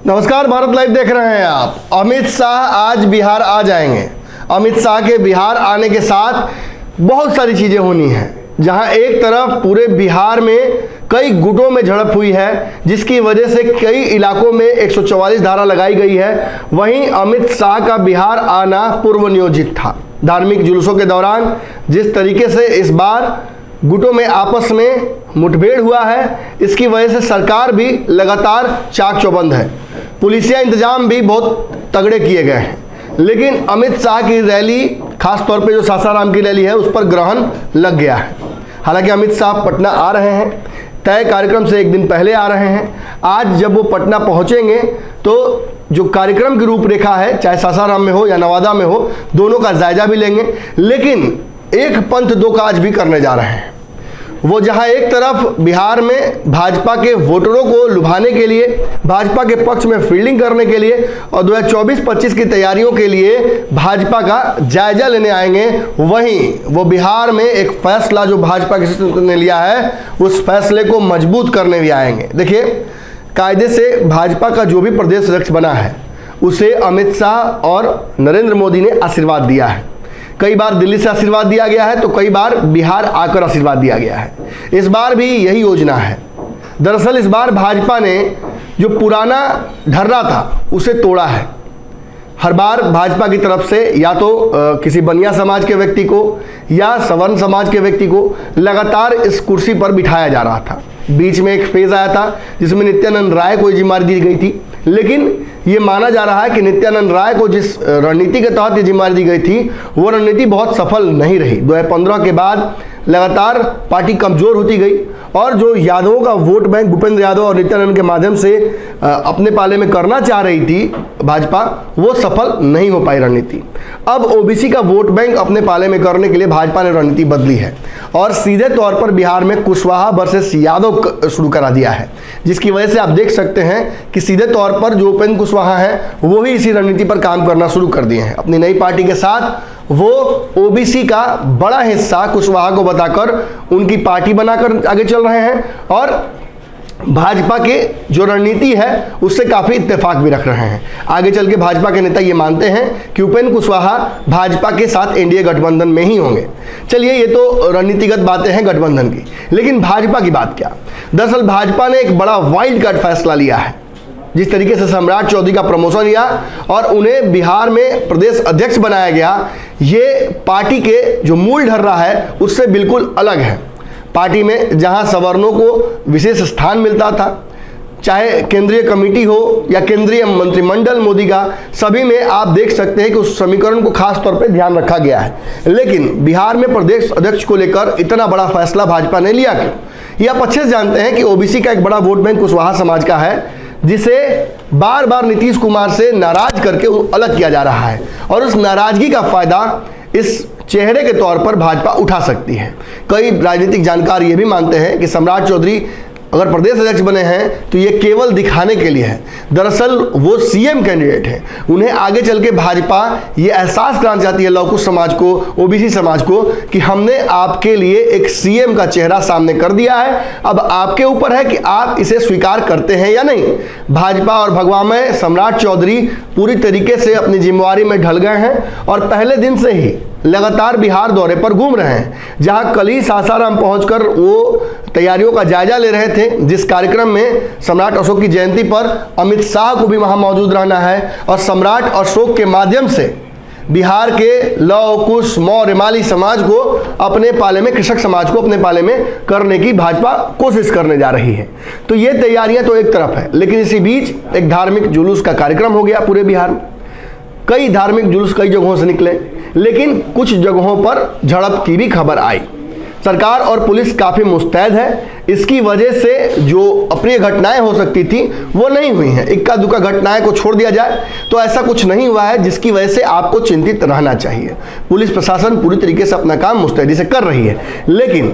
नमस्कार, भारत लाइव देख रहे हैं आप। अमित शाह आज बिहार आ जाएंगे। अमित शाह के बिहार आने के साथ बहुत सारी चीज़ें होनी हैं। जहां एक तरफ पूरे बिहार में कई गुटों में झड़प हुई है, जिसकी वजह से कई इलाकों में 144 धारा लगाई गई है, वहीं अमित शाह का बिहार आना पूर्व नियोजित था। धार्मिक जुलूसों के दौरान जिस तरीके से इस बार गुटों में आपस में मुठभेड़ हुआ है, इसकी वजह से सरकार भी लगातार चाक चौबंद है। पुलिसिया इंतजाम भी बहुत तगड़े किए गए हैं, लेकिन अमित शाह की रैली, खास तौर पे जो सासाराम की रैली है, उस पर ग्रहण लग गया है। हालांकि अमित शाह पटना आ रहे हैं, तय कार्यक्रम से एक दिन पहले आ रहे हैं। आज जब वो पटना पहुंचेंगे तो जो कार्यक्रम की रूपरेखा है, चाहे सासाराम में हो या नवादा में हो, दोनों का जायजा भी लेंगे। लेकिन एक पंथ दो काज भी करने जा रहे हैं। वो जहां एक तरफ बिहार में भाजपा के वोटरों को लुभाने के लिए, भाजपा के पक्ष में फील्डिंग करने के लिए और 2024-25 की तैयारियों के लिए भाजपा का जायजा लेने आएंगे, वहीं वो बिहार में एक फैसला जो भाजपा के नेतृत्व ने लिया है, उस फैसले को मजबूत करने भी आएंगे। देखिए, कायदे से भाजपा का जो भी प्रदेश अध्यक्ष बना है, उसे अमित शाह और नरेंद्र मोदी ने आशीर्वाद दिया है। कई बार दिल्ली से आशीर्वाद दिया गया है, तो कई बार बिहार आकर आशीर्वाद दिया गया है। इस बार भी यही योजना है। दरअसल इस बार भाजपा ने जो पुराना ढर्रा था, उसे तोड़ा है। हर बार भाजपा की तरफ से या तो किसी बनिया समाज के व्यक्ति को या सवर्ण समाज के व्यक्ति को लगातार इस कुर्सी पर बिठाया जा रहा था। बीच में एक फेज आया था जिसमें नित्यानंद राय को जिम्मेदारी दी गई थी, लेकिन ये माना जा रहा है कि नित्यानंद राय को जिस रणनीति के तहत ये जिम्मेदारी दी गई थी, वो रणनीति बहुत सफल नहीं रही। 2015 के बाद लगातार पार्टी कमजोर होती गई और जो यादवों का वोट बैंक भूपेंद्र यादव और नित्यानंद के माध्यम से अपने पाले में करना चाह रही थी भाजपा, वो सफल नहीं हो पाई रणनीति। अब ओबीसी का वोट बैंक अपने पाले में करने के लिए भाजपा ने रणनीति बदली है और सीधे तौर पर बिहार में कुशवाहा वर्सेस यादव शुरू करा दिया है, जिसकी वजह से आप देख सकते हैं कि सीधे तौर पर जो उपेंद्र कुशवाहा है, वो ही इसी रणनीति पर काम करना शुरू कर दिए हैं। अपनी नई पार्टी के साथ वो ओबीसी का बड़ा हिस्सा कुशवाहा को बताकर उनकी पार्टी बनाकर आगे चल रहे हैं और भाजपा के जो रणनीति है उससे काफ़ी इत्तेफाक भी रख रहे हैं। आगे चल के भाजपा के नेता ये मानते हैं कि उपेंद्र कुशवाहा भाजपा के साथ एनडीए गठबंधन में ही होंगे। चलिए, ये तो रणनीतिगत बातें हैं गठबंधन की, लेकिन भाजपा की बात क्या। दरअसल भाजपा ने एक बड़ा वाइल्ड कार्ड फैसला लिया है। जिस तरीके से सम्राट चौधरी का प्रमोशन लिया और उन्हें बिहार में प्रदेश अध्यक्ष बनाया गया, ये पार्टी के जो मूल ढर्रा है उससे बिल्कुल अलग है। पार्टी में जहां सवर्णों को विशेष स्थान मिलता था, चाहे केंद्रीय कमेटी हो या केंद्रीय मंत्रिमंडल मोदी का, सभी में आप देख सकते हैं कि उस समीकरण को खास तौर पे ध्यान रखा गया है। लेकिन बिहार में प्रदेश अध्यक्ष को लेकर इतना बड़ा फैसला भाजपा ने लिया क्यों? ये आप अच्छे से जानते हैं कि ओबीसी का एक बड़ा वोट बैंक कुशवाहा समाज का है, जिसे बार बार नीतीश कुमार से नाराज करके अलग किया जा रहा है और उस नाराजगी का फायदा इस चेहरे के तौर पर भाजपा उठा सकती है। कई राजनीतिक जानकार ये भी मानते हैं कि सम्राट चौधरी अगर प्रदेश अध्यक्ष बने हैं तो ये केवल दिखाने के लिए है। दरअसल वो सीएम कैंडिडेट हैं। उन्हें आगे चल के भाजपा ये एहसास कराना चाहती है लौकुश समाज को, ओबीसी समाज को, कि हमने आपके लिए एक सीएम का चेहरा सामने कर दिया है, अब आपके ऊपर है कि आप इसे स्वीकार करते हैं या नहीं। भाजपा और भगवा में सम्राट चौधरी पूरी तरीके से अपनी जिम्मेवारी में ढल गए हैं और पहले दिन से ही लगातार बिहार दौरे पर घूम रहे हैं, जहां कल ही सासाराम पहुंचकर वो तैयारियों का जायजा ले रहे थे, जिस कार्यक्रम में सम्राट अशोक की जयंती पर अमित शाह को भी वहां मौजूद रहना है और सम्राट अशोक के माध्यम से बिहार के लव कुश मौर्य माली समाज को अपने पाले में, कृषक समाज को अपने पाले में करने की भाजपा कोशिश करने जा रही है। तो ये तैयारियां तो एक तरफ है, लेकिन इसी बीच एक धार्मिक जुलूस का कार्यक्रम हो गया पूरे बिहार में। कई धार्मिक जुलूस कई जगहों से निकले, लेकिन कुछ जगहों पर झड़प की भी खबर आई। सरकार और पुलिस काफ़ी मुस्तैद है। इसकी वजह से जो अप्रिय घटनाएं हो सकती थी वो नहीं हुई हैं। इक्का दुक्का घटनाएं को छोड़ दिया जाए तो ऐसा कुछ नहीं हुआ है जिसकी वजह से आपको चिंतित रहना चाहिए। पुलिस प्रशासन पूरी तरीके से अपना काम मुस्तैदी से कर रही है। लेकिन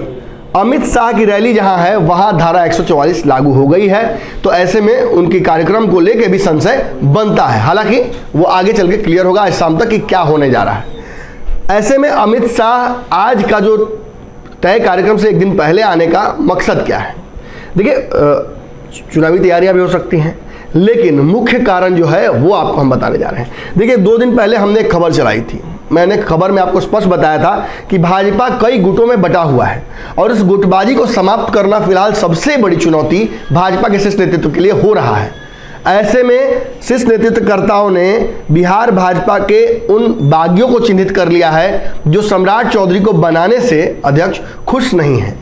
अमित शाह की रैली जहां है वहां धारा 144 लागू हो गई है, तो ऐसे में उनकी कार्यक्रम को लेकर भी संशय बनता है। हालांकि वो आगे चल के क्लियर होगा आज शाम तक कि क्या होने जा रहा है। ऐसे में अमित शाह आज का जो तय कार्यक्रम से एक दिन पहले आने का मकसद क्या है? देखिए, चुनावी तैयारियां भी हो सकती हैं, लेकिन मुख्य कारण जो है वो आपको हम बताने जा रहे हैं। देखिए 2 दिन पहले हमने एक खबर चलाई थी, मैंने खबर में आपको स्पष्ट बताया था कि भाजपा कई गुटों में बटा हुआ है और इस गुटबाजी को समाप्त करना फिलहाल सबसे बड़ी चुनौती भाजपा के शीर्ष नेतृत्व के लिए हो रहा है। ऐसे में शीर्ष नेतृत्वकर्ताओं ने बिहार भाजपा के उन बागियों को चिन्हित कर लिया है जो सम्राट चौधरी को बनाने से अध्यक्ष खुश नहीं है।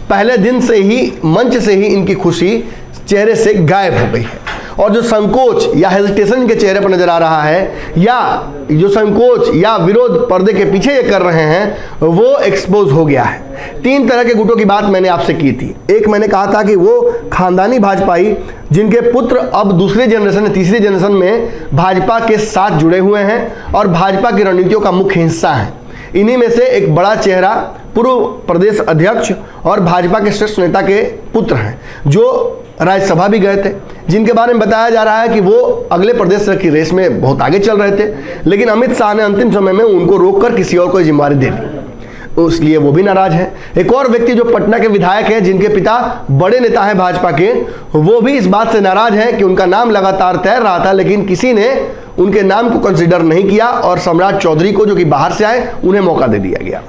पहले दिन से ही मंच से ही इनकी खुशी चेहरे से गायब हो गई है और जो संकोच या हेजिटेशन के चेहरे पर नजर आ रहा है या जो संकोच या विरोध पर्दे के पीछे ये कर रहे हैं वो एक्सपोज हो गया है। 3 तरह के गुटों की बात मैंने आपसे की थी। एक मैंने कहा था कि वो खानदानी भाजपाई जिनके पुत्र अब दूसरे जनरेशन या तीसरी जनरेशन में भाजपा के साथ जुड़े हुए हैं और भाजपा की रणनीतियों का मुख्य हिस्सा हैं। इन्हीं में से एक बड़ा चेहरा पूर्व प्रदेश अध्यक्ष और भाजपा के शीर्ष नेता के पुत्र हैं जो राज्यसभा भी गए थे, जिनके बारे में बताया जा रहा है कि वो अगले प्रदेश की रेस में बहुत आगे चल रहे थे, लेकिन अमित शाह ने अंतिम समय में उनको रोककर किसी और को जिम्मेदारी दे दी, इसलिए वो भी नाराज हैं। एक और व्यक्ति जो पटना के विधायक हैं जिनके पिता बड़े नेता हैं भाजपा के, वो भी इस बात से नाराज हैं कि उनका नाम लगातार तैर रहा था लेकिन किसी ने उनके नाम को कंसिडर नहीं किया और सम्राट चौधरी को जो कि बाहर से आए उन्हें मौका दे दिया गया।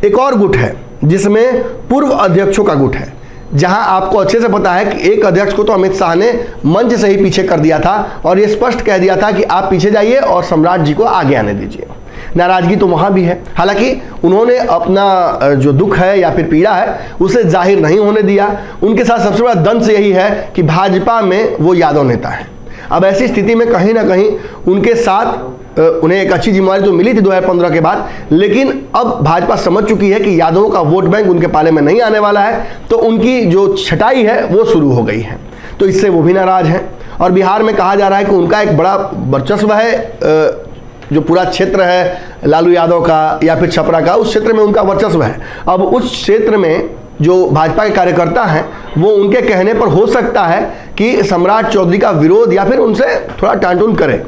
एक और गुट है जिसमें पूर्व अध्यक्षों का गुट है, जहां आपको अच्छे से पता है कि एक अध्यक्ष को तो अमित शाह ने मंच से ही पीछे कर दिया था और ये स्पष्ट कह दिया था कि आप पीछे जाइए और सम्राट जी को आगे आने दीजिए। नाराजगी तो वहां भी है, हालांकि उन्होंने अपना जो दुख है या फिर पीड़ा है उसे जाहिर नहीं होने दिया। उनके साथ सबसे बड़ा दंश यही है कि भाजपा में वो यादव नेता है। अब ऐसी स्थिति में कहीं ना कहीं उनके साथ उन्हें एक अच्छी जिम्मेदारी तो मिली थी 2015 के बाद, लेकिन अब भाजपा समझ चुकी है कि यादवों का वोट बैंक उनके पाले में नहीं आने वाला है, तो उनकी जो छटाई है वो शुरू हो गई है, तो इससे वो भी नाराज हैं। और बिहार में कहा जा रहा है कि उनका एक बड़ा वर्चस्व है, जो पूरा क्षेत्र है लालू यादव का या फिर छपरा का, उस क्षेत्र में उनका वर्चस्व है। अब उस क्षेत्र में जो भाजपा के कार्यकर्ता हैं वो उनके कहने पर हो सकता है कि सम्राट चौधरी का विरोध या फिर उनसे थोड़ा टांटून करें,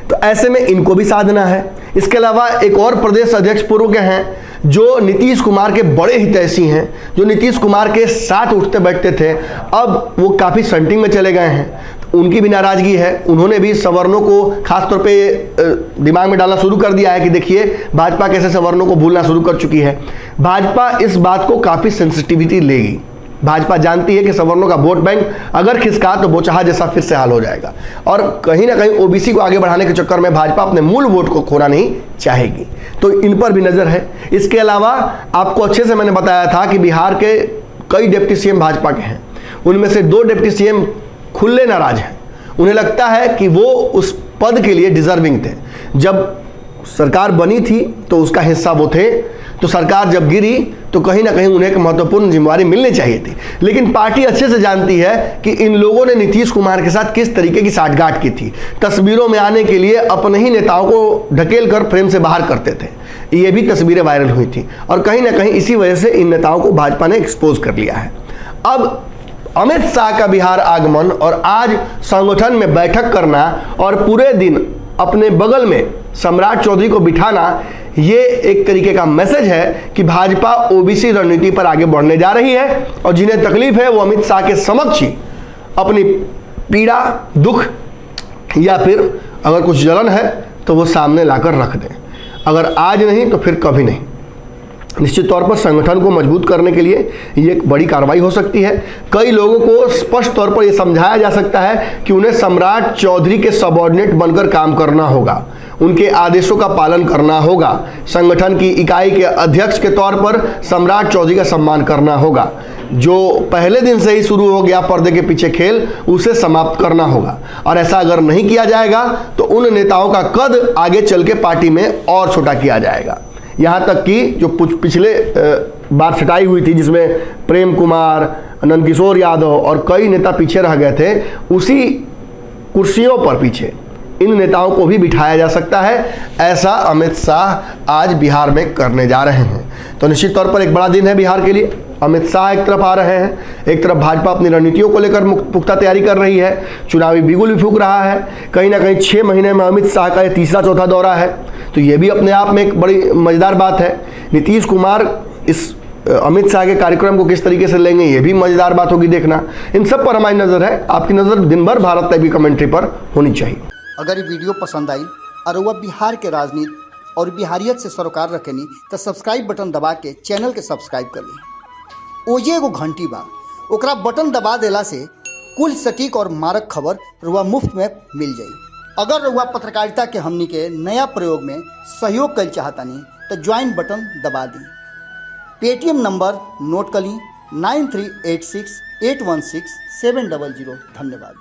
तो ऐसे में इनको भी साधना है। इसके अलावा एक और प्रदेश अध्यक्ष पूर्व के हैं जो नीतीश कुमार के बड़े हितैषी हैं, जो नीतीश कुमार के साथ उठते बैठते थे, अब वो काफ़ी संटिंग में चले गए हैं, तो उनकी भी नाराजगी है। उन्होंने भी सवर्णों को खासतौर पे दिमाग में डालना शुरू कर दिया है कि देखिए भाजपा कैसे सवर्णों को भूलना शुरू कर चुकी है। भाजपा इस बात को काफ़ी सेंसिटिविटी लेगी। भाजपा जानती है कि सवर्णों का वोट बैंक अगर खिसका तो बोचहा जैसा फिर से हाल हो जाएगा और कहीं ना कहीं ओबीसी को आगे बढ़ाने के चक्कर में भाजपा अपने मूल वोट को खोना नहीं चाहेगी, तो इन पर भी नजर है। इसके अलावा आपको अच्छे से मैंने बताया था कि बिहार के कई डिप्टी सीएम भाजपा के हैं, उनमें से 2 डिप्टी सीएम खुले नाराज हैं। उन्हें लगता है कि वो उस पद के लिए डिजर्विंग थे। जब सरकार बनी थी तो उसका हिस्सा वो थे, तो सरकार जब गिरी तो कहीं ना कहीं उन्हें एक महत्वपूर्ण जिम्मेदारी मिलनी चाहिए थी, लेकिन पार्टी अच्छे से जानती है कि इन लोगों ने नीतीश कुमार के साथ किस तरीके की साठगांठ की थी। तस्वीरों में आने के लिए अपने ही नेताओं को ढकेल कर फ्रेम से बाहर करते थे, ये भी तस्वीरें वायरल हुई थी और कहीं ना कहीं इसी वजह से इन नेताओं को भाजपा ने एक्सपोज कर लिया है। अब अमित शाह का बिहार आगमन और आज संगठन में बैठक करना और पूरे दिन अपने बगल में सम्राट चौधरी को बिठाना, ये एक तरीके का मैसेज है कि भाजपा ओबीसी रणनीति पर आगे बढ़ने जा रही है और जिन्हें तकलीफ है वो अमित शाह के समक्ष ही अपनी पीड़ा, दुख या फिर अगर कुछ जलन है तो वो सामने लाकर रख दें। अगर आज नहीं तो फिर कभी नहीं। निश्चित तौर पर संगठन को मजबूत करने के लिए ये एक बड़ी कार्रवाई हो सकती है। कई लोगों को स्पष्ट तौर पर यह समझाया जा सकता है कि उन्हें सम्राट चौधरी के सबऑर्डिनेट बनकर काम करना होगा, उनके आदेशों का पालन करना होगा, संगठन की इकाई के अध्यक्ष के तौर पर सम्राट चौधरी का सम्मान करना होगा। जो पहले दिन से ही शुरू हो गया पर्दे के पीछे खेल, उसे समाप्त करना होगा और ऐसा अगर नहीं किया जाएगा तो उन नेताओं का कद आगे चल के पार्टी में और छोटा किया जाएगा। यहाँ तक कि जो पिछले बार छटाई हुई थी जिसमें प्रेम कुमार, नंदकिशोर यादव और कई नेता पीछे रह गए थे, उसी कुर्सियों पर पीछे इन नेताओं को भी बिठाया जा सकता है। ऐसा अमित शाह आज बिहार में करने जा रहे हैं। तो निश्चित तौर पर एक बड़ा दिन है बिहार के लिए। अमित शाह एक तरफ आ रहे हैं, एक तरफ भाजपा अपनी रणनीतियों को लेकर पुख्ता तैयारी कर रही है, चुनावी बिगुल भी फूंक रहा है। कहीं ना कहीं 6 महीने में अमित शाह का ये तीसरा चौथा दौरा है, तो ये भी अपने आप में एक बड़ी मजेदार बात है। नीतीश कुमार इस अमित शाह के कार्यक्रम को किस तरीके से लेंगे, ये भी मजेदार बात होगी देखना। इन सब पर हमारी नज़र है, आपकी नज़र दिन भर भारत टाइप की कमेंट्री पर होनी चाहिए। अगर ये वीडियो पसंद आई और वह बिहार के राजनीति और बिहारियत से सरोकार रखेनी तो सब्सक्राइब बटन दबा के चैनल के सब्सक्राइब कर ली। ओजे एगो घंटी बा, ओकरा बटन दबा देला से कुल सटीक और मारक खबर रुआ मुफ्त में मिल जाई। अगर रुआ पत्रकारिता के हमनी के नया प्रयोग में सहयोग कर चाहतानी तो ज्वाइन बटन दबा दी। पेटीएम नंबर नोट कर ली 9386816700। धन्यवाद।